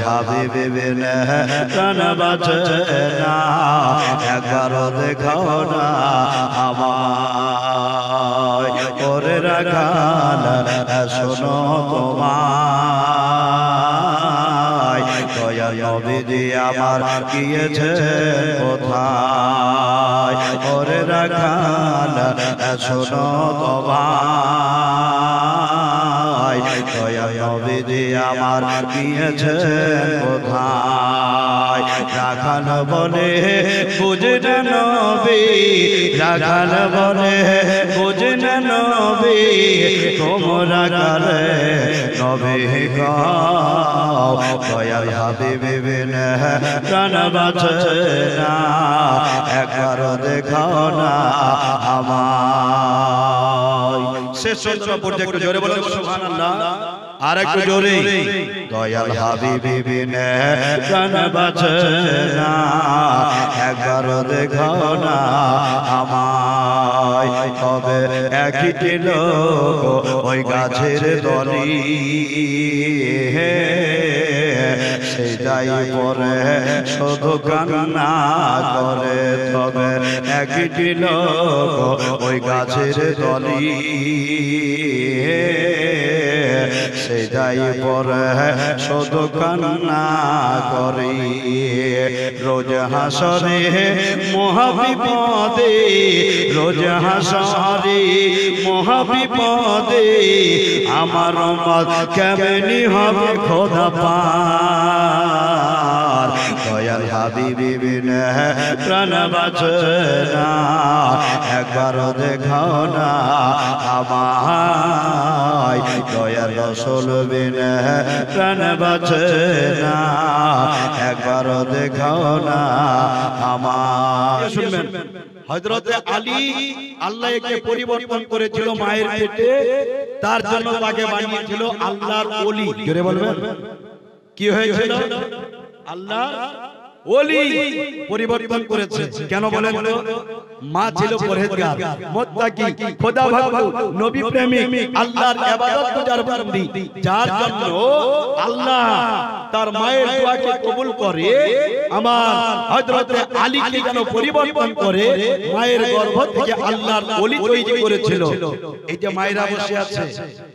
হাবিবি বিনে প্রাণ বাঁচে না, একবারও দেখাও না আমায়। ওরে রাখাল শোনো তোমায়, দয়া নবীজি আমার গিয়েছে কোথায়। ওরে রাখাল শোনো তোমায়, দয়া নবীজি আমার গিয়েছে কোথায়। রাখাল বলে বুঝে না নবী, রাখাল বলে বুঝে না নবী, তোমরা কালে নবী গাও। দয়া হাবিবি বিনে প্রাণ বাঁচে না, একবার দেখাও না আমায়। শেষ পর্যায়ে একটু জোরে বলেন সুবহানাল্লাহ, আর একটু জোরে। দয়াল হাবিবি বিনে প্রাণ বাঁচে না, একবার দেখাও না আমায়। তবে একটি লোক ওই গাছের তলি, সে যাই পরে শুধু কান্না করে। তবে একটি লোক ওই গাছের তলি, সে যাই পরে শুধু কান্না করে। রোজ হাসরে মহাবিপদে, রোজ হাসরে মহাবিপদে, আমার মত কেমনি হবে খোদা পার। দয়াল হাবিবি বিনে প্রাণ বাঁচে না, একবার দেখাও না আমায়। দয়াল রাসূল বিনে প্রাণ বাঁচে না, একবার দেখাও না আমায়। শুনবেন, হযরতে আলী আল্লাহ একে পরিবর্তন করেছিল মায়ের পেটে, তার জন্য তাকে বানিয়েছিল আল্লাহর ওলি। জোরে বলবেন, কি হয়েছিল? আল্লাহ ওলি পরিবর্তন করেছে। কেন বলেন তো? মা ছিল পরহেজগার, মুত্তাকি, খোদা ভক্ত, নবী প্রেমিক, আল্লাহর ইবাদত গুজার বান্দি, যার জন্য আল্লাহ তার মায়ের দোয়াকে কবুল করে আমার হযরতে আলীকে যেন পরিবর্তন করে মায়ের গর্ভ থেকে আল্লাহর ওলি তৈরি করেছিল। এই যে মায়েরা বসে আছে,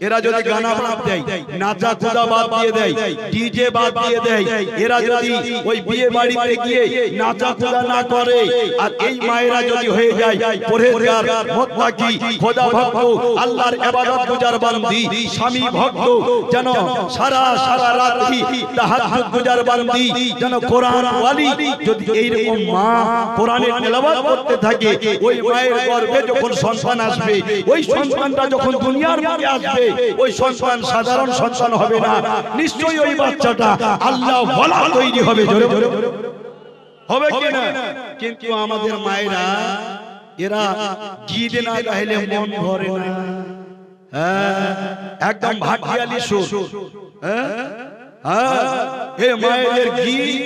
এরা যদি গানা বাদ দেয়, নাচা কুদা বাদ দিয়ে দেয়, ডিজে বাদ দিয়ে দেয়, এরা যদি ওই বিয়ে বাড়িতে গিয়ে নাচা কুদা না করে, আর এই মায়েরা যদি হয়ে যায় পরহেজগার, মুত্তাকি, খোদা ভক্ত, আল্লাহর ইবাদত গুজার বান্দি, স্বামী ভক্ত, যেন সারা সারা রাত্রি তাহাজ্জুদ গুজার বান্দি, যেন কোরআন ওয়ালি, যদি এইরকম মা কোরআনের তেলাওয়াত করতে থাকে, ওই মায়ের গর্ভে যখন সন্তান আসবে, ওই সন্তানটা যখন দুনিয়ার বুকে আসবে, ওই সন্তান সাধারণ সন্তান হবে না, নিশ্চয়ই ওই বাচ্চাটা আল্লাহ ওয়ালা তৈরি হবে। জোরে হবে কি না? কিন্তু আমাদের মায়েরা, এরা গীত না গাইলে মন ভরে না। হ্যাঁ, একদম ভাটিয়ালি সুর। হ্যাঁ, এই মায়েদের গীত।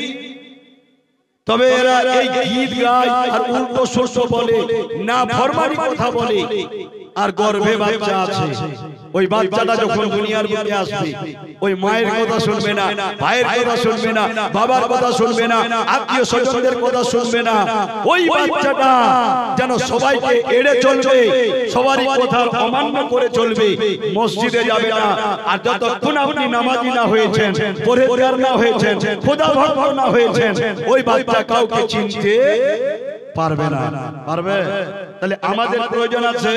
তবে এরা এই গীত গায় আর উল্টো সুরটো বলে, না ফরমানি কথা বলে, আর গর্ভে বাচ্চা আছে। ওই বাচ্চাটা যখন দুনিয়ার বুকে আসবে, ওই মায়ের কথা শুনবে না, ভাইয়ের কথা শুনবে না, বাবার কথা শুনবে না, আত্মীয় স্বজনদের কথা শুনবে না। ওই বাচ্চাটা যেন সবাইকে এড়ে চলবে, সবারই কথার অমান্য করে চলবে, মসজিদে যাবে না। আর যতক্ষণ আপনি নামাজি না হয়েছেন, পরহেজগার না হয়েছেন, খোদা ভক্ত না হয়েছেন, ওই বাচ্চা কাউকে চিনতে পারবে না। পারবে? তাহলে আমাদের প্রয়োজন আছে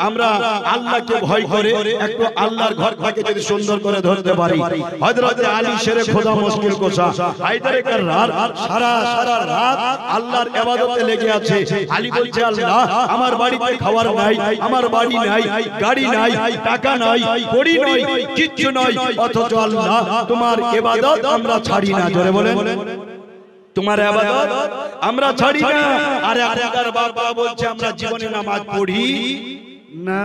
আমরা আল্লাহকে ভয় করে একটু আল্লাহর ঘরটাকে যদি সুন্দর করে ধরতে পারি। হযরতে আলী শেরে খোদা মুশকিল কোশা, হায়দারে কাররার সারা সারা রাত আল্লাহর ইবাদতে লেগে আছে। আলী বলছে, আল্লাহ আমার বাড়িতে খাবার নাই, আমার বাড়ি নাই, গাড়ি নাই, টাকা নাই, কড়ি নাই, কিচ্ছু নাই, অথচ আল্লাহ তোমার ইবাদত আমরা ছাড়ি না। জোরে বলেন, তোমার ইবাদত আমরা ছাড়ি না। আর এখনকার বাবা বলছে আমরা জীবনে নামাজ পড়ি না।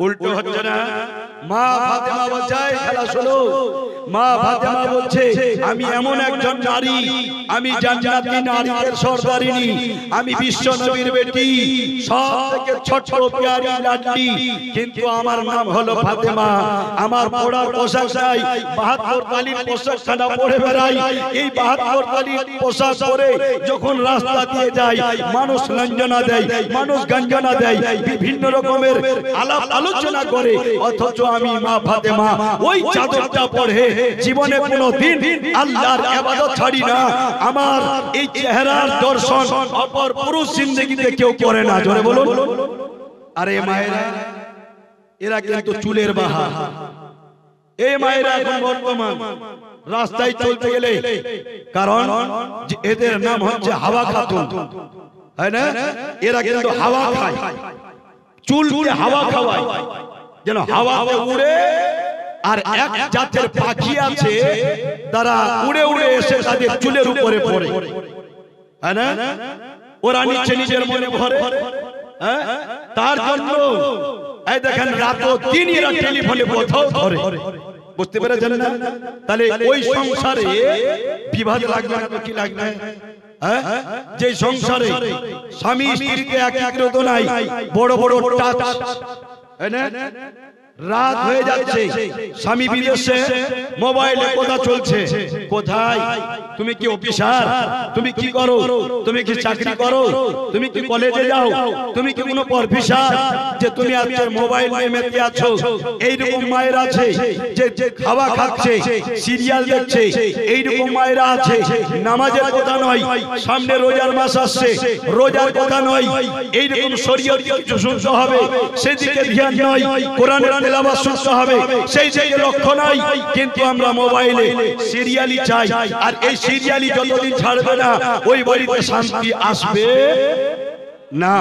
উল্টো হচ্ছে না? মা ফাতেমা বলছে খেলা শোনো, মা ফাতেমা বলছে আমি এমন একজন নারী, আমি জান্নাতি নারীদের সর্দারিনী, আমি বিশ্ব নবীর বেটি, সবথেকে ছোট প্যারি লাডলি, কিন্তু আমার নাম হলো ফাতেমা। আমার পড়ার পোশাক নাই, 72 তালির পোশাকখানা পরে বেড়াই। এই 72 তালির পোশাক পরে যখন রাস্তা দিয়ে যায় মানুষ লাঞ্ছনা দেয়, মানুষ গঞ্জনা দেয়, বিভিন্ন রকমের আলাপ আলোচনা করে, অথচ আমি মা ফাতেমা ওই চাদরটা পরে জীবনে কোনোদিন আল্লাহর ইবাদত ছাড়ি না। আমার এই চেহারার দর্শন অপর পুরুষ জিন্দেগিতে কেউ করে না। জোরে বলুন। আরে মায়েরা, এরা কিন্তু চুলের বাহা। এই মায়েরা এখন বর্তমান রাস্তায় চলতে গেলে, কারণ এদের নাম হচ্ছে হাওয়া খাতুন, তাই না? এরা কিন্তু হাওয়া খায়, চুলকে হাওয়া খাওয়ায় যেন হাওয়াতে উড়ে। আর এক জাতের পাখি আছে তারা উড়ে উড়ে এসে তাদের চুলের উপরে পড়ে, তাই না? ওরা নিচে নিজের মনে ভরে। তার জন্য এই দেখেন রাতও দিন এরা টেলিফোনে কোথাও ধরে। বুঝতে পেরেছেন না? তাহলে ওই সংসারে বিবাদ লাগবে না, কি লাগবে? যে সংসারে স্বামী স্ত্রীকে একীকৃত নাই, বড় বড় টাচ, রাত হয়ে যাচ্ছে, স্বামী বিদেশে, মোবাইলে কথা চলছে। কোথায়? তুমি কি অফিসার? তুমি কি করো? তুমি কি চাকরি করো? তুমি কি কলেজে যাও? তুমি কি কোনো প্রফেসর যে তুমি আজকে মোবাইল নিয়ে মেতে আছো? এইরকম মায়ের আছে যে খাওয়া খাচ্ছে, সিরিয়াল দেখছে। এইরকম মায়েরা আছে নামাজের কথা নয়, সামনে রোজার মাস আসছে, রোজার কথা নয়, এইরকম শরীয়ত কিছু শুনতে হবে সেদিকে ধ্যান নয়, কোরআনের তেলাওয়াত শুনতে হবে সেই দিকে লক্ষ্য নাই, কিন্তু আমরা মোবাইলে সিরিয়ালি চাই। আর এই সিরিয়ালি যতদিন ছাড়বে না ওই বাড়িতে শান্তি আসবে না।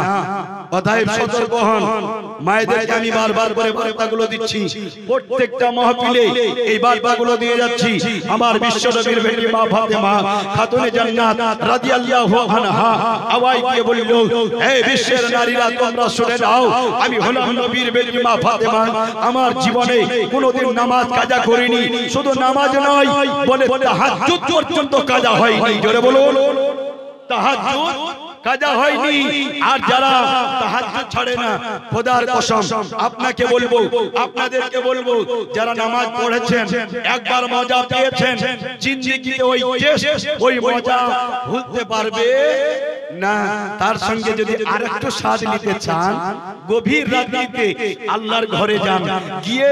অতএব সতর্ক হন। মায়েদেরকে আমি বারবার করে বার্তাগুলো দিচ্ছি, প্রত্যেকটা মাহফিলে এই বার্তাগুলো দিয়ে যাচ্ছি। আমার বিশ্বনবীর বেটি মা ফাতেমা খাতুনে জান্নাত রাদিয়াল্লাহু আনহা আওয়াজ দিয়ে বলল, হে বিশ্বের নারীরা তোমরা শুনে নাও, আমি হলাম নবীর বেটি মা ফাতেমা। আমার জীবনে কোনোদিন নামাজ কাজা করিনি, শুধু নামাজ নয় বলে তাহাজ্জুদ পর্যন্ত কাজা হয়নি। জোরে বলুন, তাহাজ্জুদ কাজা হয়নি। আর যারা তাহাজ্জুদ ছাড়ে না, খোদার কসম আপনাকে বলবো, আপনাদেরকে বলবো, যারা নামাজ পড়েছেন একবার মজা পেয়েছেন, জিন্দেগিতে ওই টেস্ট, ওই মজা ভুলতে পারবে না। তার সঙ্গে যদি আরেকটু স্বাদ নিতে চান, গভীর রাত্রিতে আল্লাহর ঘরে যান, গিয়ে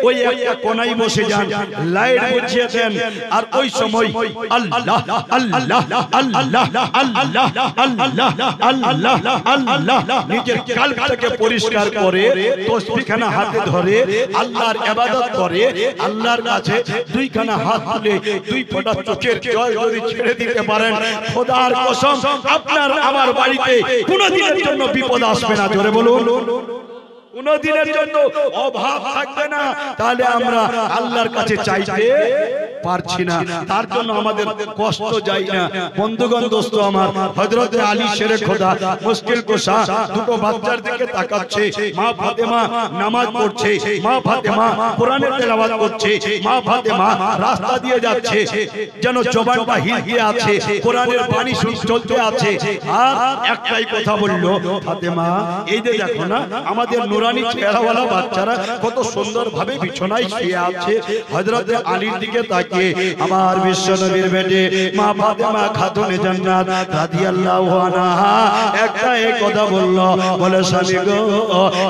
ওই একটা কোনায় বসে যান, লাইট বুঝিয়ে দেন, আর ওই সময় আল্লাহ আল্লাহ আল্লাহ আল্লাহ আল্লাহ আল্লাহ আল্লাহ নিজের কলবটাকে পরিষ্কার করে তসবিহখানা হাতে ধরে আল্লাহর ইবাদত করে, আল্লাহর কাছে দুইখানা হাত তুলে দুই ফোঁটা চোখের জল যদি ছেড়ে দিতে পারেন, খোদার কসম আপনার আমার বাড়িতে কোনোদিনের জন্য বিপদ আসবে না। জোরে বলুন, কোনদিনের জন্য অভাব থাকবে না। তাহলে আমরা আল্লাহর কাছে চাইতে পারছি না, তার জন্য আমাদের কষ্ট যায় না। বন্ধুগণ, দোস্ত আমার, হযরতে আলী শেরে খোদা মুশকিল কুশা দুটো বাচ্চার দিকে তাকাচ্ছে। মা ফাতেমা নামাজ পড়ছে, মা ফাতেমা কোরআনের তেলাওয়াত করছে, মা ফাতেমা রাস্তা দিয়ে যাচ্ছে, যেন জবানটা হিলকিয়ে আছে, কোরআনের বাণী চলতে আছে। আর একটাই কথা বলল, ফাতেমা এই যে দেখো না আমাদের নুরানি চেহারাওয়ালা বাচ্চারা কত সুন্দর ভাবে বিছানায় শুয়ে আছে। হযরতে আলীর দিকে তাকিয়ে আমার বিশ্বনবীর বেটি মা ফাতেমা খাতুনে জান্নাত রাদিয়াল্লাহু আনহা একটা এই কথা বলল, বলে স্বামী গো,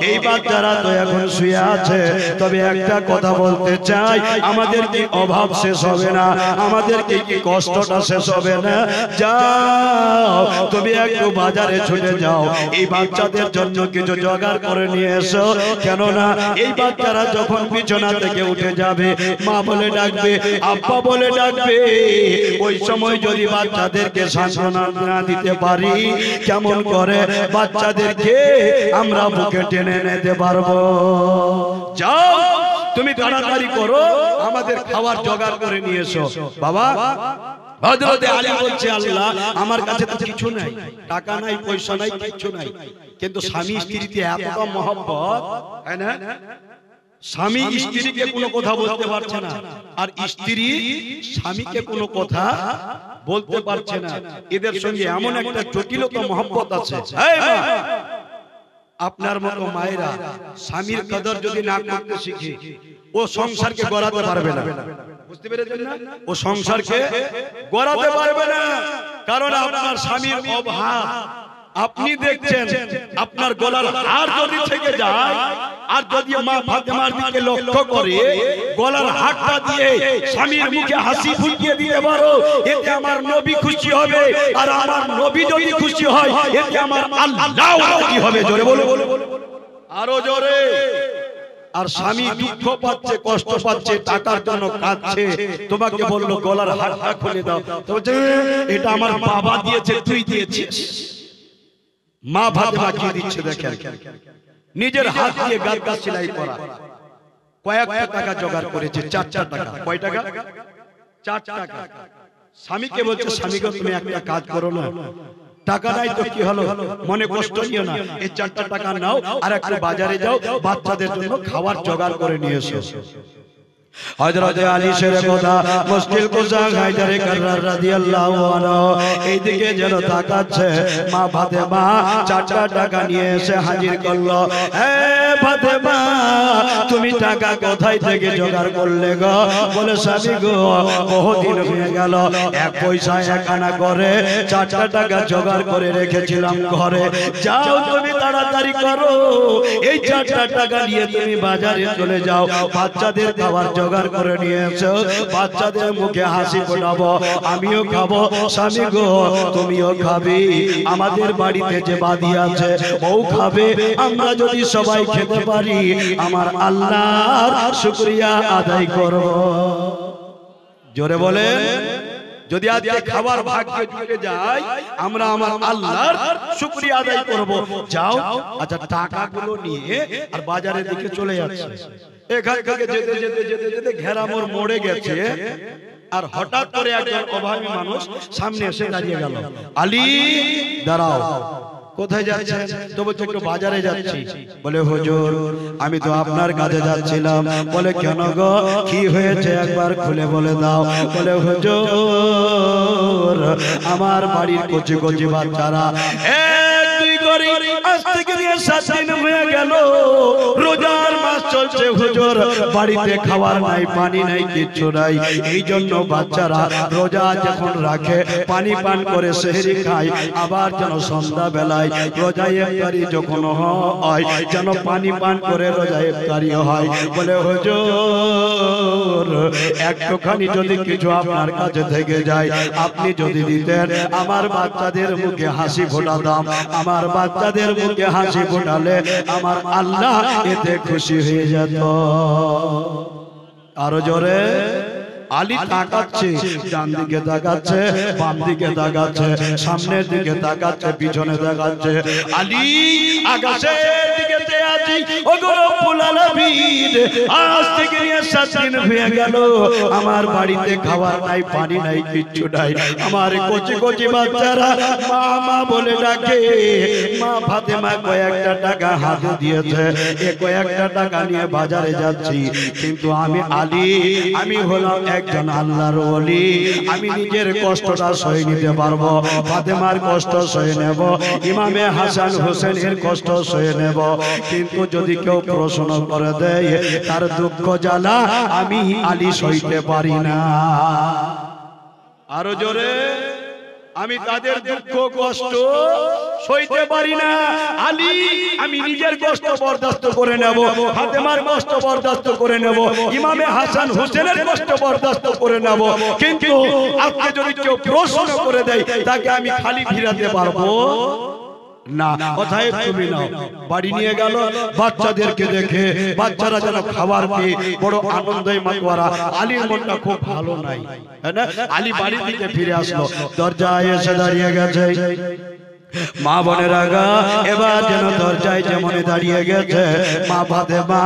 এই বাচ্চারা তো এখন শুয়ে আছে, তবে একটা কথা বলতে চাই, আমাদের কি অভাব শেষ হবে না? আমাদের কি কষ্টটা শেষ হবে না? যাও তুমি একটু বাজারে ছুটে যাও, এই বাচ্চাদের জন্য কিছু জোগাড় করে নিয়ে এসো। কেননা এই বাচ্চারা যখন বিছানা থেকে উঠে যাবে, মা বলে ডাকবে, আব্বা বলে ডাকবে, ওই সময় যদি বাচ্চাদেরকে সান্ত্বনা না দিতে পারি, কেমন করে বাচ্চাদেরকে আমরা বুকে টেনে নিতে পারবো? যাও তুমি তাড়াতাড়ি করো, আমাদের খাবার জোগাড় করে নিয়ে এসো। বাবা হযরতে আলী বলছে, আল্লাহ আমার কাছে তো কিছু নাই, টাকা নাই, পয়সা নাই, কিছু নাই, কিন্তু স্বামী স্ত্রীতে এতটা মহব্বত, তাই না? স্বামী স্ত্রীকে কোনো কথা বলতে পারছে না, আর স্ত্রী স্বামীকে কোনো কথা বলতে পারছে না। এদের সঙ্গে এমন একটা জটিলতা মহব্বত আছে। এই মা, আপনার মতো মায়েরা স্বামীর কদর যদি না করতে শিখে, ও সংসারকে গড়াতে পারবে না। বুঝতে পেরেছেন না? ও সংসারকে গড়াতে পারবে না, কারণ আপনার স্বামীর অভাব। আপনি দেখছেন আপনার গলার হার যদি থেকে যায়, আর যদি মা ফাতেমার দিকে লক্ষ্য করে গলার হারটা দিয়ে স্বামীর মুখে হাসি ফুটিয়ে দিতে পারো, এতে আমার নবী খুশি হবে। আর আমার নবী যদি খুশি হয়, এতে আমার আল্লাহ রাজি হবে। জোরে বলো, আরো জোরে। আর স্বামী দুঃখ পাচ্ছে, কষ্ট পাচ্ছে, টাকার জন্য কাঁদছে, তোমাকে বললো গলার হারটা খুলে দাও, তো বলছে এটা আমার বাবা দিয়েছে, তুই দিয়েছিস। মা ফাতেমা কি দিচ্ছে দেখেন, নিজের হাত দিয়ে গাদা সেলাই করা, কয়েকটা টাকা জোগাড় করেছে, 4 টাকা। কয় টাকা? 4 টাকা। স্বামীকে বলছে, স্বামীকে তুমি একটা কাজ করো না, টাকা নাই তো কি হলো, মনে কষ্ট নিও না, এই 4 টাকা নাও আর একটু বাজারে যাও, বাচ্চাদের জন্য খাবার জোগাড় করে নিয়ে এসো। হযরত আলী শের কথা মুশকিল কুশা হায়দারে কাররার রাদিয়াল্লাহু আনহু এইদিকে যেন তাকাচ্ছে। মা ফাতেমা 4 টাকা নিয়ে এসে হাজির করলো। হে ফাতেমা, তুমি টাকা কোথায় থেকে জোগাড় করলে গো? বলে স্বামী গো, বহুদিন হয়ে গেল, 1 পয়সা 1 আনা করে 4 টাকা জোগাড় করে রেখেছিলাম ঘরে। যাও তুমি তাড়াতাড়ি করো, এই 4 টাকা নিয়ে তুমি বাজারে চলে যাও, বাচ্চাদের খাবার জোগাড় করে নিয়ে এসো, বাচ্চাদের মুখে হাসি ফোটাবো, আমিও খাবো। স্বামী গো, তুমিও খাবি, আমাদের বাড়িতে যে বাদী আছে ও খাবে। আমরা যদি সবাই খেতে পারি, আমার আল্লাহর শুকরিয়া আদায় করব। জোরে বলেন, যদি আজকে খাবার ভাগ্যে জুটে যায়, আমরা আমার আল্লাহর শুকরিয়া আদায় করব। যাও, আচ্ছা টাকাগুলো নিয়ে আর বাজারের দিকে চলে যাচ্ছে। এখান থেকে যেতে যেতে যেতে যেতে ঘেরামোর মোড়ে গেছে, আর হঠাৎ করে একজন অভাবী মানুষ সামনে এসে দাঁড়িয়ে গেল। আলী, দাঁড়াও, কোথায় যাচ্ছেন? তো বলছে একটু বাজারে যাচ্ছি। বলে হুজুর, আমি তো আপনার কাছে যাচ্ছিলাম। বলে কেন গো, কি হয়েছে একবার খুলে বলে দাও। বলে হুজুর, আমার বাড়ির কচি কচি বাচ্চারা আজ থেকে 7 দিন হয়ে গেল, রোজার মাস চলছে হুজুর, বাড়িতে খাবার নাই, পানি নাই, কিচ্ছু নাই। এই জন্য বাচ্চারা রোজা যখন রাখে পানি পান করে সেহরি খায়, আবার যেন সন্ধ্যা বেলায় রোজা ইফতারি যখন হয় যেন পানি পান করে রোজা ইফতারি হয়। বলে হুজুর, একটুখানি যদি কিছু আপনার কাছে থেকে যায়, আপনি যদি দিতেন, আমার বাচ্চাদের মুখে হাসি ফোটাতাম। আমার বাচ্চাদের মুখে হাসি ফোটালে আমার আল্লাহ এতে খুশি হয়ে যেত। আরো জোরে। আলী তাকাচ্ছে, ডান দিকে তাকাচ্ছে, বাম দিকে তাকাচ্ছে, সামনের দিকে তাকাচ্ছে, পিছনে তাকাচ্ছে। আলী আকাশের দিকে চেয়ে আছে, ওগো রব্বুল আলামিন, আজ থেকে 7 দিন হয়ে গেল, আমার বাড়িতে খাবার নাই, পানি নাই, কিচ্ছু নাই। আমার কচি কচি বাচ্চারা মা মা বলে ডাকে। মা ফাতেমা কয়েকটা টাকা হাতে দিয়েছে, এই কয়েকটা টাকা নিয়ে বাজারে যাচ্ছি। কিন্তু আমি আলী, আমি হলাম একজন আল্লাহর ওলি, আমি নিজের কষ্টটা সয়ে নিতে পারবো, ফাতেমার কষ্ট সয়ে নেব, ইমামে হাসান হোসেনের কষ্ট সয়ে নেব। কিন্তু যদি কেউ প্রশ্ন করে দেয়, তার দুঃখ জ্বালা আমি আলী সইতে পারি না। আরো জোরে। আমি তাদের দুঃখ কষ্ট সইতে পারি না। আলী, আমি নিজের কষ্ট বরদাস্ত করে নেব, ফাতেমার কষ্ট বরদাস্ত করে নেব, ইমামে হাসান হোসেনের কষ্ট বরদাস্ত করে নেব। কিন্তু আজকে যদি কেউ প্রশ্ন করে দেয়, তাকে আমি খালি ফিরাতে পারবো না। কথায় তুমি নাও। বাড়ি নিয়ে গেল, বাচ্চাদেরকে দেখে বাচ্চারা যেন খাবার পেয়ে বড় আনন্দে মাতোয়ারা। আলীর মনটা খুব ভালো নাই, আলী বাড়ির দিকে ফিরে আসলো, দরজায় এসে দাঁড়িয়ে গেছে। মা বোনেরা গো, এবার যেন দরজায় যেমন দাঁড়িয়ে গেছে, মা ফাতেমা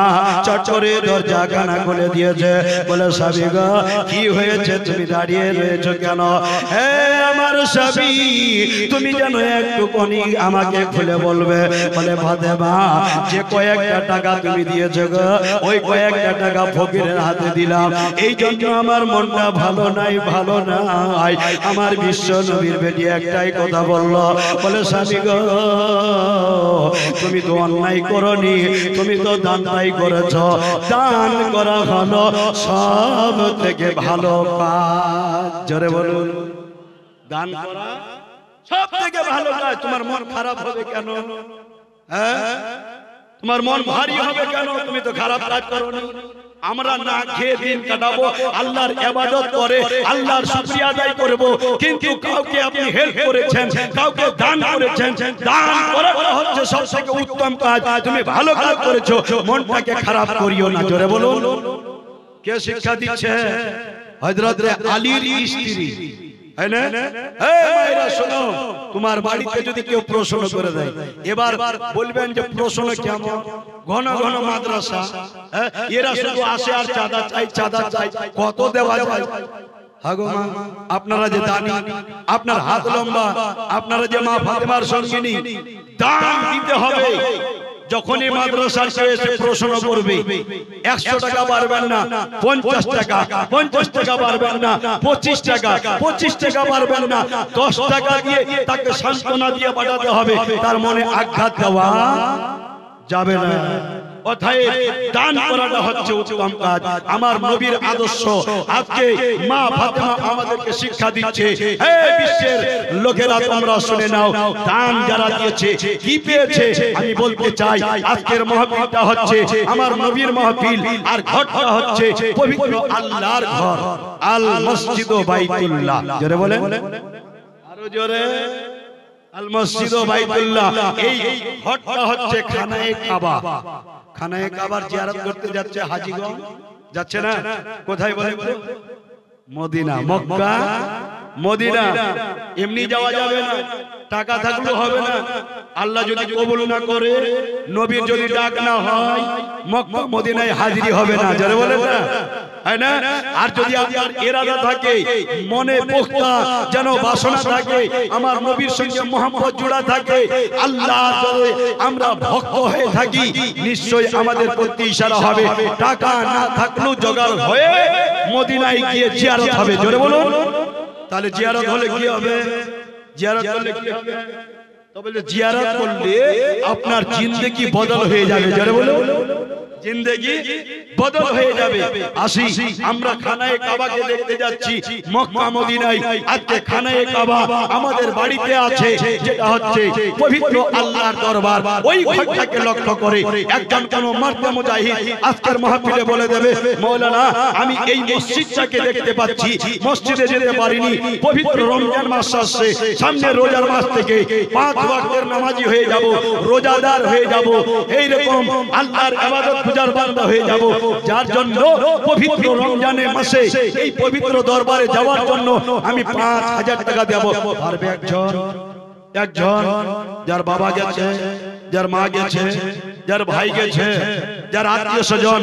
চট করে দরজা কানা খুলে দিয়েছে। বলে স্বামী গো, কি হয়েছে, তুমি দাঁড়িয়ে রয়েছো কেন? হে আমার স্বামী, তুমি যেন একটুখানি আমাকে খুলে বলবে। বলে ফাতেমা, যে কয়েকটা টাকা তুমি দিয়েছো গো, ওই কয়েকটা টাকা ফকিরের হাতে দিলাম, এই জন্য আমার মনটা ভালো নাই, ভালো নাই। আমার বিশ্ব নবীর বেটি একটাই কথা বললো, বলে স্বামী গো, তুমি তো অন্যায় করনি, তুমি তো দানটাই করেছ। দান করা হলো সব থেকে ভালো কাজ। জোরে বলুন, দান করা সব থেকে ভালো কাজ। তোমার মন খারাপ হবে কেন? হ্যাঁ, তোমার মন ভারী হবে কেন? তুমি তো খারাপ কাজ করোনি। আমরা না খেয়ে দিন কাটাবো, আল্লাহর ইবাদত করে আল্লাহর শুকরিয়া আদায় করব, কিন্তু কাউকে আপনি হেল্প করেছেন, কাউকে দান করেছেন, দান করাটা হচ্ছে সবথেকে উত্তম কাজ। তুমি ভালো কাজ করেছো, মনটাকে খারাপ করিও না। জোরে বলুন, কে শিক্ষা দিচ্ছে? হযরত আলীর স্ত্রী। তোমার বাড়িতে যদি কেউ প্রশ্ন করে দেয়, এবার বলবেন যে প্রশ্ন কেমন? ঘন ঘন মাদ্রাসা, এরা শুধু আসে আর চাঁদা চাই, চাঁদা চাই, কত দেওয়া যায়? আপনারা যে দানি, আপনার হাত লম্বা, আপনারা যে মা ফাতেমার সঙ্গিনী, দান দিতে হবে। যখনই মাদ্রাসার এসে প্রশ্ন করবে, 100 টাকা পারবেন না, 50 টাকা, 50 টাকা পারবেন না, 25 টাকা, 25 টাকা পারবেন না, 10 টাকা দিয়ে তাকে সান্ত্বনা দিয়ে পাঠাতে হবে। তার মনে আঘাত দেওয়া যাবে না। অতএব দান করাটা হচ্ছে উত্তম কাজ। আমার নবীর আদর্শ আজকে মা ফাতেমা আমাদেরকে শিক্ষা দিচ্ছে। হে বিশ্বের লোকেরা, তোমরা শুনে নাও, দান যারা দিয়েছে কি পেয়েছে আমি বলতে চাই। আজকের মাহফিলটা হচ্ছে আমার নবীর মাহফিল, আর ঘরটা হচ্ছে পবিত্র আল্লাহর ঘর, আল মসজিদ ও বাইতুল্লাহ। জোরে বলেন, আরো জোরে, আল মসজিদ ও বাইতুল্লাহ। এই ঘরটা হচ্ছে খানায়ে কাবা। খানায়ে কাবার জিয়ারত করতে যাচ্ছে হাজীগণ, যাচ্ছে না? কোথায় বলেন তো? Medina, Mecca, Medina. এমনি যাওয়া যাবে না, টাকা থাকলেও হবে না। আল্লাহ যদি কবুল না করে, নবীর যদি ডাক না হয়, মক্কা মদিনায় হাজিরি হবে না। যারা বলেন না, হয় না? আর যদি আপনার ইরাদা থাকে, মনে পোক্তা যেন বাসনা থাকে, আমার নবীর সঙ্গে মোহাম্মদ জোড়া থাকে, আল্লাহ যদি আমরা ভক্ত হয়ে থাকি, নিশ্চয়ই আমাদের প্রতি ইশারা হবে। টাকা না থাকলেও জোগাড় হয়ে মদিনায় গিয়ে জিয়ারত হবে। জোরে বলুন, তাহলে জিয়ারত হলে কি হবে? জিয়ারত করলে কি হবে? তবে জিয়ারত করলে আপনার জিন্দেগি বদল হয়ে যাবে। জোরে বলুন, জিন্দেগি বদল হয়ে যাবে। আসি আমরা খানায়ে কাবাকে দেখতে যাচ্ছি মক্কা মদিনায়। আজকে খানায়ে কাবা আমাদের বাড়িতে আছে, যেটা হচ্ছে পবিত্র আল্লাহর দরবার। ওই ঘরটাকে লক্ষ্য করে একজন কোন মার্কা মুজাহিদ আজকের মাহফিলে বলে দেবে, মাওলানা আমি এই মসজিদটাকে দেখতে পাচ্ছি, মসজিদে যেতে পারিনি। পবিত্র রমজান মাস আসছে, সামনে রোজার মাস থেকে 5 ওয়াক্তের নামাজি হয়ে যাব, রোজাদার হয়ে যাব, এই রকম আল্লাহর ইবাদত পূজার বান্দা হয়ে যাব। যার জন্য পবিত্র রমজানের মাসে এই পবিত্র দরবারে যাওয়ার জন্য আমি 5000 টাকা দেব। পারবে একজন? একজন যার বাবা গেছে, যার মা গেছে, যার ভাই গেছে, যার আত্মীয় স্বজন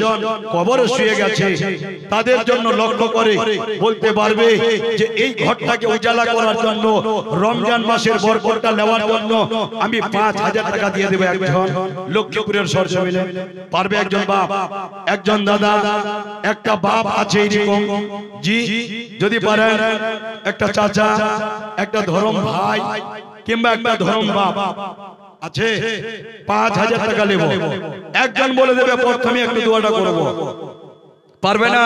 কবরে শুয়ে গেছে, তাদের জন্য লক্ষ্য করে বলতে পারবে যে এই ঘরটাকে উজালা করার জন্য, রমজান মাসের বরকতটা নেওয়ার জন্য আমি 5000 টাকা দিয়ে দেব। একজন লক্ষ্মীপুরের সরজমিনে পারবে? একজন বাপ, একজন দাদা, একটা বাপ আছে এরকম, জি যদি পারেন, একটা চাচা, একটা ধরম ভাই কিংবা একটা ধরম বাপ আছে, 5000 টাকা নেব। একজন বলে দেবে প্রথমে একটু দোয়াটা করব, পারবে না?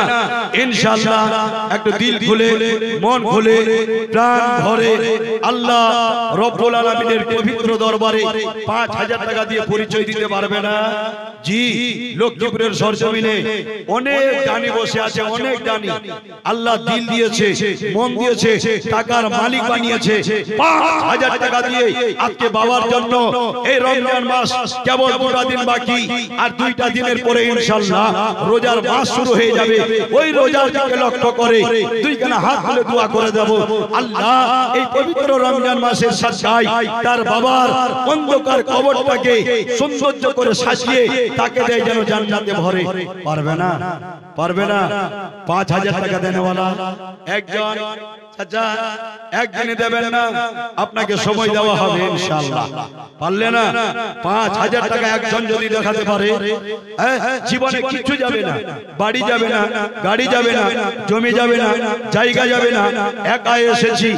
ইনশাআল্লাহ একটু দিল খুলে, মন খুলে, প্রাণ ভরে আল্লাহ রব্বুল আলামিনের পবিত্র দরবারে 5000 টাকা দিয়ে পরিচয় দিতে পারবে না? জি, লক্ষ্মীপুরের সরজমিনে অনেক দানি বসে আছে, অনেক দানি। আল্লাহ দিল দিয়েছে, মন দিয়েছে, টাকার মালিক বানিয়েছে। 5000 টাকা দিয়ে আজকে বাবার জন্য এই রমজান মাস কেবল 2টা দিন বাকি, আর 2টা দিনের পরে ইনশাআল্লাহ রোজার মাস শুরু হয়ে হয়ে যাবে ওই রোজার দিকে লক্ষ্য করে দুইখানা হাত তুলে দোয়া করে দেব আল্লাহ এই পবিত্র রমজান মাসের সাজায় তার বাবার অন্ধকার কবরটাকে সৌন্দর্য করে সাজিয়ে তাকে দেয় যেন জান্নাতে ভরে পারবে না 5000 টাকা দেনেওয়ালা একজন আচ্ছা একদিনে দেবেন না আপনাকে সময় দেওয়া হবে ইনশাআল্লাহ পারলে না 5000 টাকা একজন যদি দেখাতে পারে জীবনে কিছু যাবে না বাড়ি যাবে না গাড়ি যাবে না জমি যাবে না জায়গা যাবে না একাই এসেছি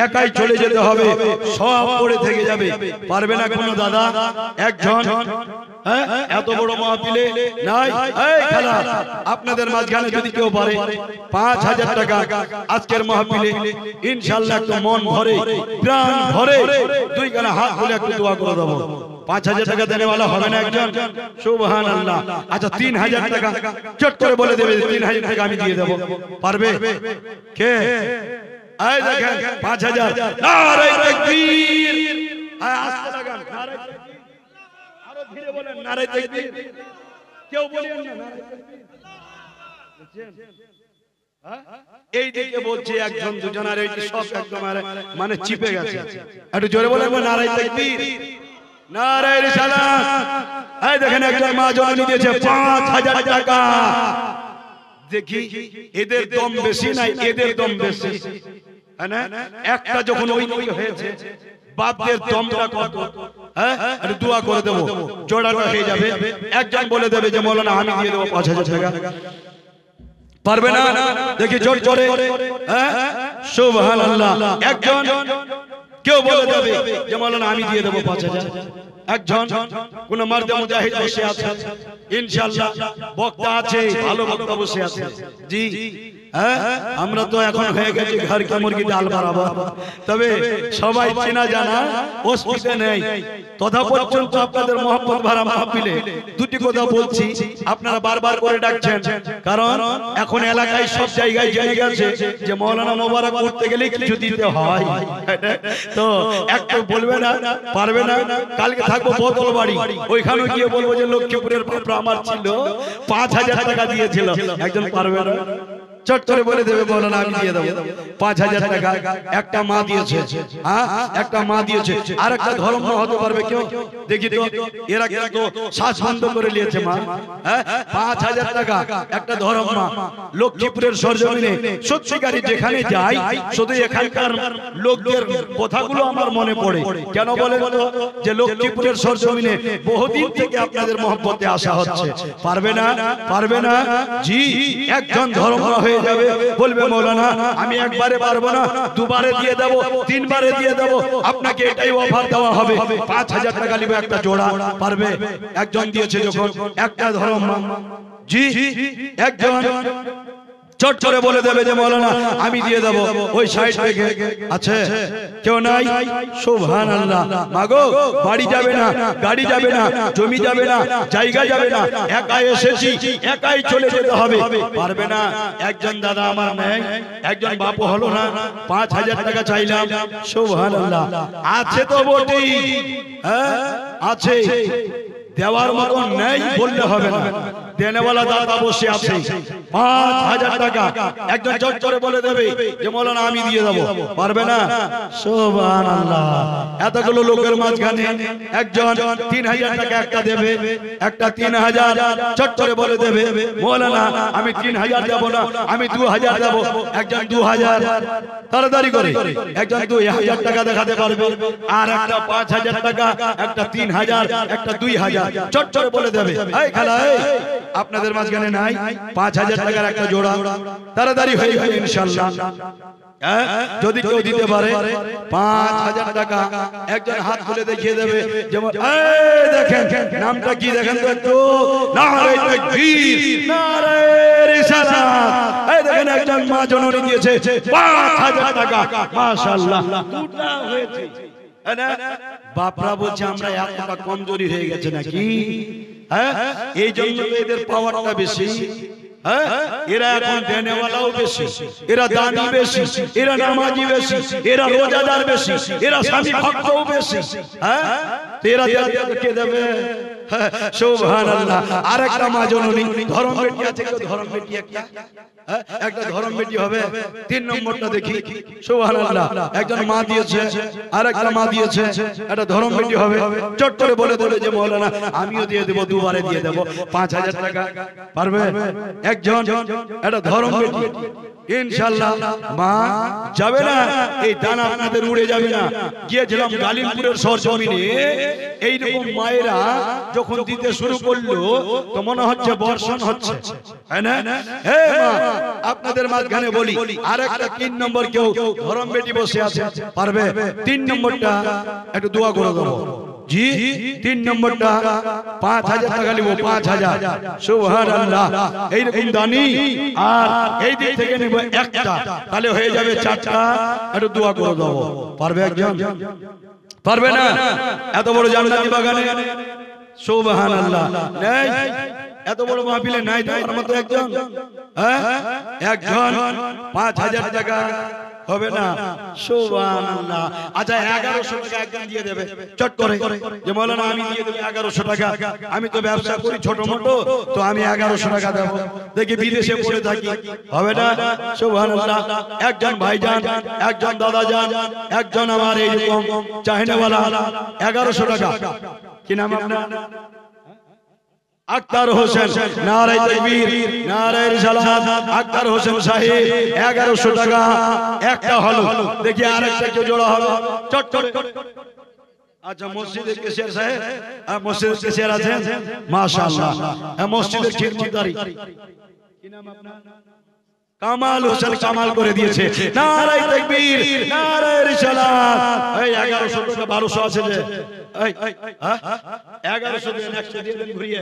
একাই চলে যেতে হবে সব পড়ে থেকে যাবে পারবে না কোনো দাদা একজন এত বড় মাহফিলে নাই এই খেলা আপনাদের মাঝখানে যদি কেউ পারে 5000 টাকা আজকের মাহফিলে ইনশাআল্লাহ একটু মন ভরে প্রাণ ভরে দুইখানা হাত তুলে একটু দোয়া করে দেব 5000 টাকা দেনেওয়ালা হবে না একজন সুবহানাল্লাহ আচ্ছা 3000 টাকা চট করে বলে দেবে 3000 টাকা আমি দিয়ে দেব পারবে কে এই দেখেন 5000 নারে তাকবীর আস্তে লাগান নারে আরো ধীরে বলেন নারে তাকবীর কেউ বলেন না নারে তাকবীর এই দিকে বলছে একজন দুজন আর এই সব একদম মানে চিপে গেছে একটু জোরে বলেন নারে তাকবীর নারে রিসালাত এই দেখেন একজন মা জননী দিয়েছে 5000 টাকা দেখি এদের দম বেশি না এদের দম বেশি হ্যাঁ একটা যখন ওই হয়েছে বাপদের দমটা কত একটু দোয়া করে দেব জোড়াটা হয়ে যাবে একজন বলে দেবে যে মাওলানা আমি দিয়ে দেব 5000 টাকা পারবে না দেখি জোর জোরে সুবহানাল্লাহ একজন কেউ বলে দেবে যে মাওলানা আমি দিয়ে দেব 5000 একজন কোন মারদে মুজাহিদ বসে আছে ইনশাআল্লাহ বক্তা আছে ভালো বক্তা বসে আছে জি আমরা তো এখন হয়ে গেছি ঘর কে মুরগি ডাল বরাবর তবে সবাই চেনা জানা অসুবিধা নেই তথা পর্যন্ত আপনাদের মহব্বত ভরা মাহফিলে দুটি কথা বলছি আপনারা বারবার করে ডাকছেন কারণ এখন এলাকায় সব জায়গায় জেনে গেছে যে মাওলানা মোবারক করতে গেলে কিছু দিতে হয় তো একটু বলবে না পারবে না কালকে থাকবো বোতল বাড়ি ওইখানে গিয়ে বলবো যে লক্ষ্মীপুরের বাপরা আমার ছিল 5000 টাকা দিয়েছিল একজন পারবে না চট করে বলে দেবে মাওলানা আমি দিয়ে দেব 5000 টাকা একটা মা দিয়েছে একটা মা দিয়েছে আর একটা ধর্ম হতে পারবে কেউ দেখি তো এরা কিন্তু শ্বাস বন্ধ করে নিয়েছে মা 5000 টাকা একটা ধর্ম মা লক্ষ্মীপুরের সরজমিনে সত্যিকারী যেখানে যাই শুধু এখানকার লোকদের কথাগুলো আমার মনে পড়ে কেন বলেন তো যে লক্ষ্মীপুরের সরজমিনে বহুদিন থেকে আপনাদের মহব্বতে আসা হচ্ছে পারবে না জি একজন ধর্ম হয়ে যাবে বলবে মাওলানা আমি একবারে পারবো না দুবারে দিয়ে দেব তিনবারে দিয়ে দেব আপনাকে এটাই অফার দেওয়া হবে 5000 টাকা নিবে একটা জোড়া পারবে একজন দিয়েছে যখন একটা ধর্ম জি একজন চট করে বলে দেবে যে মাওলানা আমি দিয়ে দেব ওই সাইড থেকে আছে কেউ নাই সুবহানাল্লাহ মাগো বাড়ি যাবে না গাড়ি যাবে না জমি যাবে না জায়গা যাবে না একাই এসেছি একাই চলে যেতে হবে পারবে না একজন দাদা আমার নেই একজন বাপু হলো না 5000 টাকা চাইলাম সুবহানাল্লাহ আছে তো বটেই আছে দেওয়ার মতো নেই বললে হবে না দেনেওয়ালা দাদা বসে আছে 5000 টাকা একজন চট করে বলে দেবে যে মাওলানা আমি দিয়ে দেব পারবে না সুবহানাল্লাহ এতগুলো লোকের মাঝখানে একজন 3000 টাকা একটা দেবে একটা 3000 চট করে বলে দেবে মাওলানা আমি 3000 দেব না আমি 2000 দেব একজন 2000 তাড়াতাড়ি করে একজন 2000 টাকা দেখাতে পারবে আর একটা 5000 টাকা একটা 3000 একটা 2000 চট করে বলে দেবে এই খেলা আপনাদের মাঝখানে নাই 5000 টাকার একটা জোড়া তাড়াতাড়ি হয়ে যাবে ইনশাআল্লাহ যদি কেউ দিতে পারে 5000 টাকা একজন হাত তুলে দেখিয়ে দেবে যেমন এই দেখেন নামটা কি দেখেন তো একটু নারে তাকবীর নারে রিসালাত এই দেখেন একজন মা জননী দিয়েছে 5000 টাকা মাশাআল্লাহ দুটা হয়েছে বাপরা বলছে আমরা এতটা কমজোরি হয়ে গেছে নাকি এই জন্য এদের পাওয়ারটা বেশি এরা এখন দেনেওয়ালাও বেশি এরা দানি বেশি এরা নামাজি বেশি এরা রোজাদার বেশি এরা স্বামী ভক্তও বেশি এরা কে দেবে সুবহানাল্লাহ। আরেকটা মা জননী ধরম বেটি আছে, কেউ ধরম বেটি একটা ধরম বেটি হবে। 3 নম্বরটা দেখি, সুবহানাল্লাহ। একজন মা দিয়েছে, আরেকটা মা দিয়েছে, একটা ধরম বেটি হবে। চট করে বলে দেবে যে মাওলানা আমিও দিয়ে দেব, দুবারে দিয়ে দেব 5000 টাকা। পারবে? একজন একটা ধরম বেটি ইনশাআল্লাহ মা যাবে না, এই দানা আপনাদের উড়ে যাবে না। গিয়েছিলাম গালিমপুরের সরজমিনে, এইরকম মায়েরা যখন দিতে শুরু করলো তো মনে হচ্ছে বর্ষণ হচ্ছে, তাই না? হে মা, আপনাদের মাঝখানে বলি আরেকটা 3 নম্বর কেউ ধরম বেটি বসে আছে, পারবে? 3 নম্বরটা একটু দোয়া করে দেবো। জি 3 নম্বরটা 5000 টাকা নিব, 5000। সুবহানাল্লাহ। এইরকম দানি। আর এই দিক থেকে নিব একটা, তাহলে হয়ে যাবে 4টা। একটু দোয়া করে দেবো। পারবে একজন? পারবে না? এত বড় জান্নাতি বাগানে সুবহানাল্লাহ নাই, এত বড় মাহফিলে নাই তোমার মতো একজন? হ্যাঁ, একজন 5000 টাকা হবে না? সুবহানাল্লাহ। আচ্ছা 1100 টাকা একজন দিয়ে দেবে চট করে, যে মাওলানা আমি দিয়ে দেব 1100 টাকা, আমি তো ব্যবসা করি ছোট মোটো, তো আমি 1100 টাকা দেব, দেখি বিদেশে পড়ে থাকি, হবে না? সুবহানাল্লাহ। একজন ভাইজান, একজন দাদাজান, একজন আমার এইরকম চাহিনাওয়ালা 1100 টাকা। কি নাম আপনার? আক্তার হোসেন। নারে তাকবীর, নারে রিসালাত। আক্তার হোসেন সাহেব 1100 টাকা একটা হলো, দেখি আরেকটা কেউ জোড়া হবে চট করে। আচ্ছা মসজিদের কেশিয়ার সাহেব, মসজিদের কেশিয়ার আছেন? মাশাআল্লাহ। মসজিদের খিদমতদারি, কি নাম আপনার? কামাল হোসেন, কামাল করে দিয়েছে। নারে তাকবীর, নারে রিসালাত। এই 1100 টাকা 1200 আছে যে, এই 1100 দেন, 100 দিয়ে দেন ঘুরিয়ে।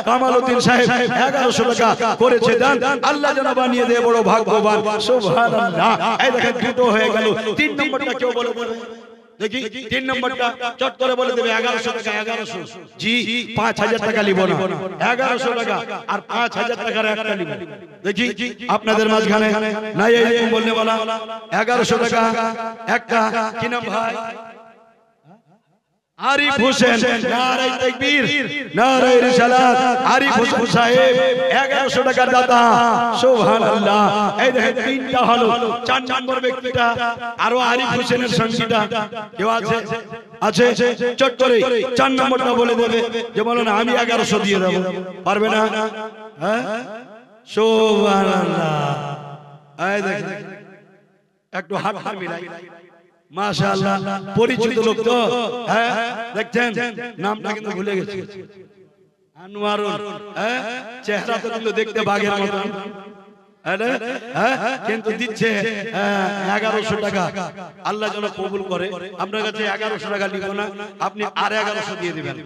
কামালউদ্দিন সাহেব 1100 টাকা করেছে দান, আল্লাহ যেন বানিয়ে দেয় বড় ভাগ্যবান। সুবহানাল্লাহ। এই দেখেন দুটো হয়ে গেল। 3 নম্বরটা কেউ বলে দেবে দেখি, 3 নম্বরটা চট করে বলে দেবে 1100 টাকা। 1100 জি 5000 টাকা নিব না, 1100 টাকা আর 5000 টাকার একটা নিব। দেখি আপনাদের মাঝখানে নাই এরকম বললে বলা 1100 টাকা একটা। কি নাম ভাই? আরিফ হোসেন। নারে তাকবীর, নারে রিসালাত। আরিফ হোসেন সাহেব 1100 টাকার দাতা। সুবহানাল্লাহ। এই দেখেন 3টা হলো। 4 নম্বর ব্যক্তিটা আরো আরিফ হোসেনের সঙ্গীটা কেউ আছে? আছে? চট করে 4 নম্বরটা বলে দেবে যে বলো না আমি 1100 দিয়ে দেব, পারবে না? হ্যাঁ, সুবহানাল্লাহ। এই দেখেন একটু হাত মিলাই। মাশাআল্লাহ, পরিচিত লোক তো। হ্যাঁ দেখছেন, নামটা কিন্তু ভুলে গেছি, আনোয়ারুল। হ্যাঁ, চেহারা তো কিন্তু দেখতে বাঘের মতো, কিন্তু দিচ্ছে 1100 টাকা। আল্লাহ যেন কবুল করে। আপনার কাছে 1100 টাকা নিব না, আপনি আর 1100 দিয়ে দিবেন।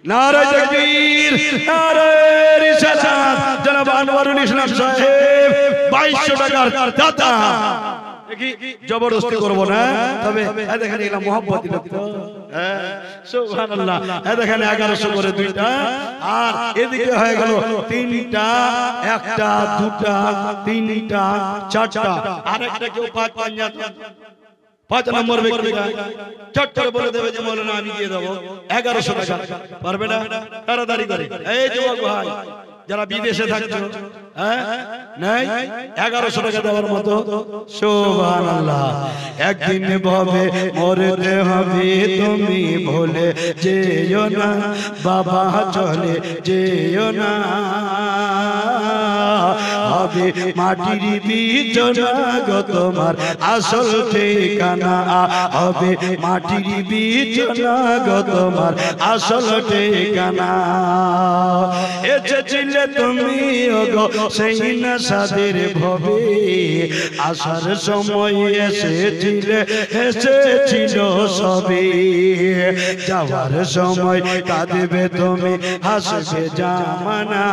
নারে তাকবীর, নারে রিসালাত। জনাব আনোয়ারুল ইসলাম সাহেব 2200 টাকার দাতা। দেখি জবরদস্তি করব না, তবে দেখেন এগুলা মোহাম্মতি লোক তো। সুবহানাল্লাহ। দেখেন 1100 করে 2টা, আর এদিকে হয়ে গেল 3টা, একটা, 2টা, 3টা, 4টা। আরেকটা কেউ 5 নম্বর ব্যক্তিটা চট করে বলে দেবে যে মাওলানা আমি দিয়ে দেব 1100 টাকা, পারবে না? তাড়াতাড়ি করে। এই যুবক ভাই যারা বিদেশে থাকছো, হ্যাঁ নাই 1100 টাকা দেওয়ার মতো। সুবহানাল্লাহ। একদিন ভবে মরতে হবে, তুমি ভুলে যেও না, বাবা চলে যেও না। হবে মাটির বিছানা গো তোমার আসল ঠিকানা, হবে মাটির বিছানা গো তোমার আসল ঠিকানা। এসেছিলে তুমি গো সেই নেশাদের ভবে, আসার সময় এসেছিলে, এসেছিল সবে। যাওয়ার সময় কাঁদবে তুমি, হাসবে জামানা।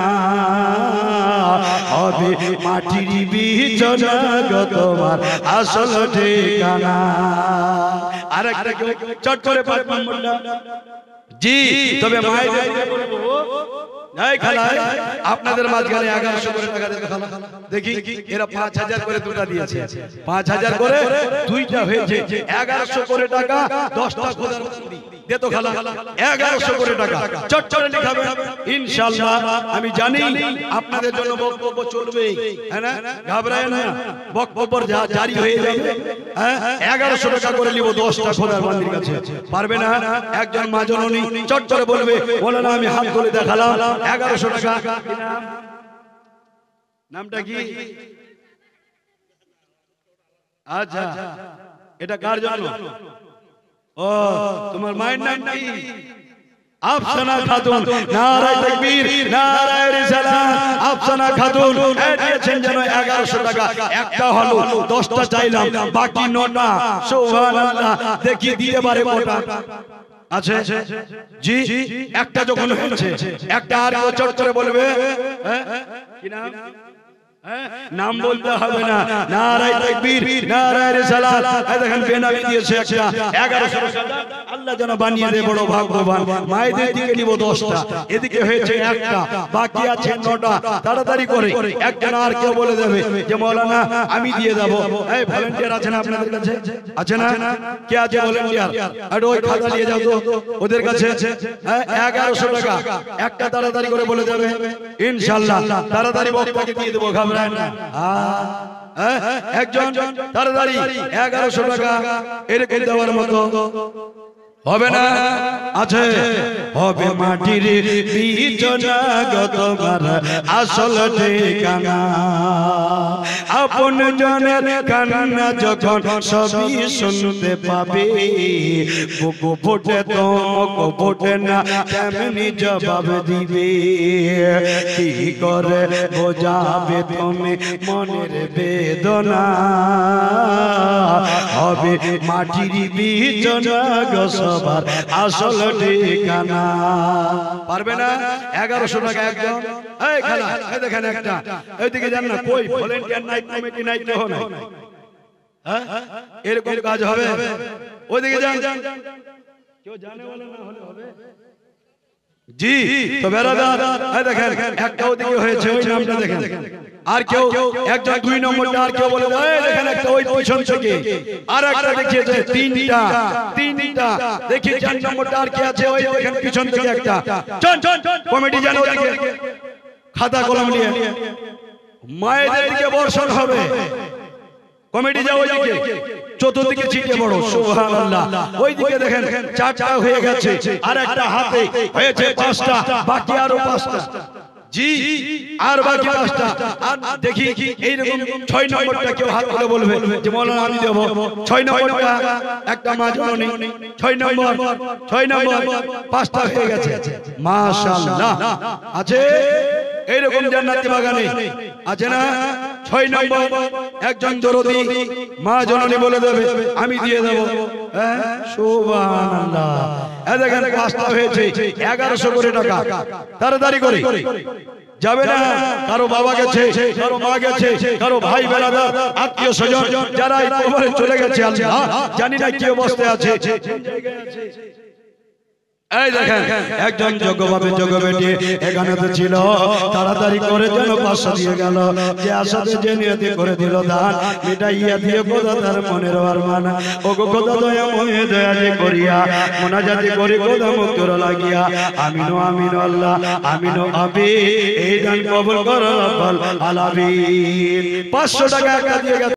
হবে মাটির বিছানা গো তোমার আসল ঠিকানা। আরেকটা চট করে 5 নম্বরটা জি। তবে মায়ের আপনাদের মাঝখানে 1100 করে টাকা দেবে। দেখি এরা 5000 করে 2টা দিয়েছে, 5000 করে 2টা হয়েছে 1100 করে টাকা। 10টা খোদার দে তো খালা 1100 করে টাকা চটচটে লিখাবেন ইনশাআল্লাহ। আমি জানি আপনাদের জন্য বক্তব্য চলবে, হ্যাঁ না, ঘাবড়ায় না, বক্তব্য জারি হয়ে যাবে। হ্যাঁ 1100 টাকা করে নিব 10টা খোদার বান্দির কাছে, পারবে না? একজন মা জননী চটচটে বলবে বলে না আমি হাত তুলে দেখালাম 1100 টাকা। নামটা কি? আচ্ছা এটা কার জন্য? ও তোমার মায়ের নাম কি? আফসানা খাতুন। নারায়ে তাকবীর, নারায়ে রিসালাত। আফসানা খাতুন দিয়েছেন যেন 1100 টাকা। একটা হলো 10টা চাইলাম, বাকি 9টা। সুবহানাল্লাহ। দেখি দিতে পারে কটা আছে? জি একটা যখন হয়েছে একটা আর কেউ চট করে বলবে কি নাম? নাম বলতে হবে না। নারায়ে তাকবীর, নারায়ে রিসালাত। এই দেখেন বেনামি দিয়েছে একটা 1100 টাকা। আল্লাহ যেন বানিয়ে দেয় বড় ভাগ্যবান। মায়েদের দিকে নিব 10টা, এদিকে হয়েছে একটা, বাকি আছে 9টা। তাড়াতাড়ি করে একজন আর কেউ বলে দেবে যে মাওলানা আমি দিয়ে দেব। এই ভলান্টিয়ার আছে না আপনাদের কাছে? আছে না? কে আছে ভলান্টিয়ার? আর ওই খাতা নিয়ে যাও তো ওদের কাছে। 1100 টাকা একটা, তাড়াতাড়ি করে বলে দেবে ইনশাআল্লাহ। তাড়াতাড়ি বক্তাকে দিয়ে দেব, ঘাবড়ায় না। একজন তাড়াতাড়ি 1100 টাকা এরকম দেওয়ার মতো হবে না? আছে হবে মাটির বিছানা গো তোমার আসল ঠিকানা। আপন জনের কান্না যখন সবই শুনতে পাবে, বুকু ফোটে তোমাকে ফোটে না, তেমনি জবাব দিবে। কি করে বোঝাবে তুমি মনের বেদনা, হবে মাটির বিছানা গো সবার আসল ঠিকানা। পারবে না? 1100 টাকা একদম। এই খেলা এই দেখেন একটা, এইদিকে যান না, কই ভলান্টিয়ার নাই, কমিটি নাই, কেউ নাই। হ্যাঁ এরকম কাজ হবে? ওইদিকে যান, কেউ জানে বলে না হলে হবে? জি তো বেরাদার এই দেখেন একটা ওদিকে হয়েছে, ওই নামটা দেখেন। আর কেউ একজন 2 নম্বরটা আর কেউ বলে এই দেখেন একটা ওই পিছন থেকে আর একটা দেখিয়েছে, তিনটা দেখি 4 নম্বরটা আর কে আছে? ওই দেখেন পিছন থেকে একটা। চল কমিটি জানো ওদিকে খাতা কলম নিয়ে মায়েদের দিকে বর্ষণ হবে। কমিটি যাও ওইদিকে, চতুর্দিকে ছিটিয়ে পড়ো। সুবহানাল্লাহ। ওইদিকে দেখেন 4টা হয়ে গেছে, আর একটা হাতে হয়েছে 5টা, বাকি আরো 5টা। জি আর বাকি 5টা। আর দেখি এইরকম 6 নম্বরটা কেউ হাত তুলে বলবে যে মাওলানা আমি দেব। 6 নম্বরটা একটা মা জননী, 6 নম্বর 5টা হয়ে গেছে। মাশাআল্লাহ। আছে এইরকম জান্নাতি বাগানে আছে না? 6 নম্বর একজন দরদি মা জননী বলে দেবে আমি দিয়ে দেব। হ্যাঁ সুবহানাল্লাহ। এই দেখেন 5টা হয়েছে, 1100 করে টাকা। তাড়াতাড়ি করে যাবে না? কারো বাবা গেছে, কারো মা গেছে, কারো ভাই বেরাদার আত্মীয় স্বজন যারা এই কবরে চলে গেছে, আল্লাহ জানি না কি অবস্থায় আছে। এই দেখেন একজন যোগ্যভাবে যোগ্য বেটি এখানে তো ছিল, তাড়াতাড়ি করে যেন 500 দিয়ে গেল। যে আশাতে যে নিয়তি করে দিল দান, মিটাইয়া দিয়ে খোদা তার মনের আরমান। ও গো খোদা দয়া মহে দয়া যে করিয়া মোনাজাতি করি খোদা মুক্তর লাগিয়া। আমিনু আমিনু আল্লাহ আমিনু আবি, এই দান কবুল করো রব্বুল আলামিন। 500 টাকা একটা দিয়ে গেছে।